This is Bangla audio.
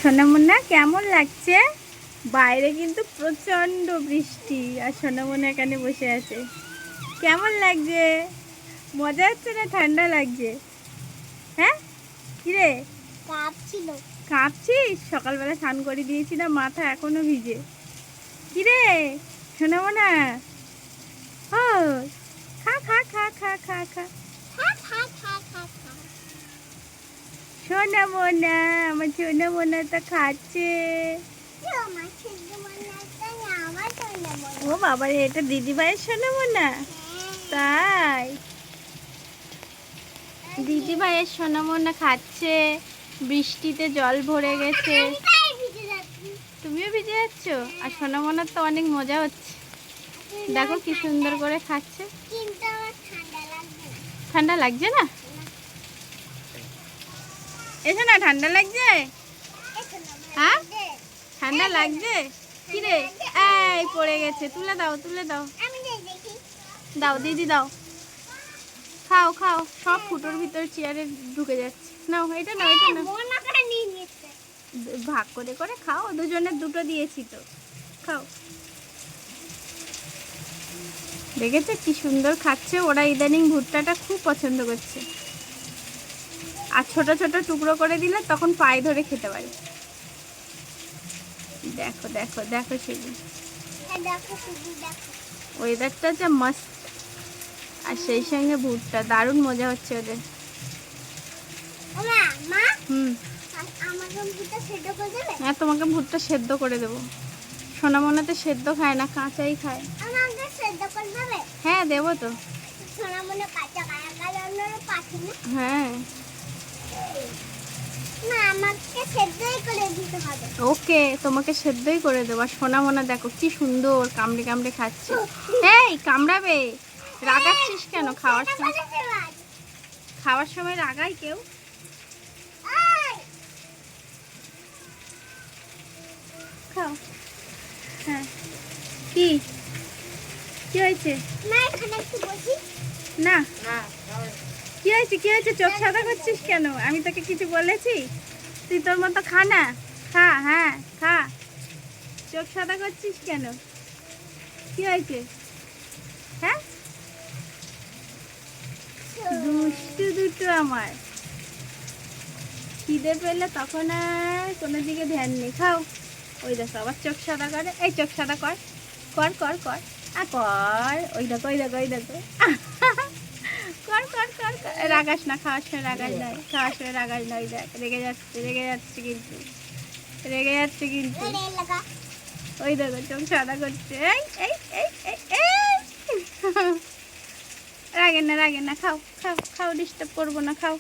সোনামুন্না কেমন লাগছে? বাইরে কিন্তু প্রচন্ড বৃষ্টি আর সোনামুন্না এখানে বসে আছে। কেমন লাগছে? মজা হচ্ছে না ঠান্ডা লাগছে? হ্যাঁ, কিরে কাঁপছিল। কাঁপছিস? সকালবেলা স্নান করে দিয়েছি না, মাথা এখনো ভিজে। কিরে সোনামুন্না, ও খা খা খা খা খা খা। সোনামুন্না, আমার সোনামুন্না তো খাচ্ছে। ও বাবা রে, এটা দিদিভাইয়ের সোনামুন্না? তাই দিদিভাইয়ের সোনামুন্না খাচ্ছে, বৃষ্টিতে জল ভরে গেছে। তুমিও ভিজে যাচ্ছ? আর সোনামুন্নার তো অনেক মজা হচ্ছে, দেখো কি সুন্দর করে খাচ্ছে। ঠান্ডা লাগছে না? এসো না, ঠান্ডা লাগছে? হ্যাঁ, ঠান্ডা লাগছে? কিরে, এই পড়ে গেছে, তুলে দাও তুলে দাও। দাও দিদি দাও, খাও খাও। সব ফুটোর ভিতর চেয়ারে ঢুকে যাচ্ছে। নাও এটা নাও, এটা নাও, ভাগ করে করে খাও, দুজনের দুটো দিয়েছি তো, খাও। দেখেছে কি সুন্দর খাচ্ছে? ওরা ইদানিং ভুট্টাটা খুব পছন্দ করছে। আর ছোট ছোট টুকরো করে দিলে তখন পায়ে ধরে খেতে পারে। দেখো দেখো দেখো সেদিন ওয়েদারটা যা মস্ত, আর সেই সঙ্গে ভুট্টা, দারুণ মজা হচ্ছে ওদের। হ্যাঁ, তোমাকে ভুট্টা সেদ্ধ করে দেবো। সোনামুন্না সেদ্ধ খায় না, কাঁচাই খায়। হ্যাঁ দেবো তো। হ্যাঁ ওকে, তোমাকে সেদ্ধই করে দেবো। আর সোনামুন্না দেখো কি সুন্দর কামড়ে কামড়ে খাচ্ছে। এই কামড়াবে, রাগাচ্ছিস কেন? খাওয়ার সময়, খাওয়ার সময় রাগাই কেউ? খাও। হ্যাঁ, কি কি হয়েছে? না, কি হয়েছে কি হয়েছে? চোখ সাদা করছিস কেন? আমি তোকে কিছু বলেছি? তুই তোর মতো খা না, খা। হ্যাঁ খা, চোখ সাদা করছিস কেন? কি হয়েছে? হ্যাঁ, দুষ্টু দুটো আমার। খিদে পেলে তখন আর কোনো দিকে ধ্যান নেই। খাও। ওই দেখো আবার চোখ সাদা করে। এই চোখ সাদা কর, কর কর কর, আর কর। ওই দেখো ওই দেখো ওই দেখো, কর কর কর কর। রাগাস না, খাওয়ার সময় রাগাস নয়, খাওয়ার সময় রাগাস নয়। দেখ রেগে যাচ্ছে, রেগে যাচ্ছে কিন্তু, রেগে যাচ্ছে কিন্তু। ওই দেখো চোখ সাদা করছে। এই এই এই এই এই রাগেন না রাগেন না, খাও খাও খাও, ডিস্টার্ব করবো না, খাও।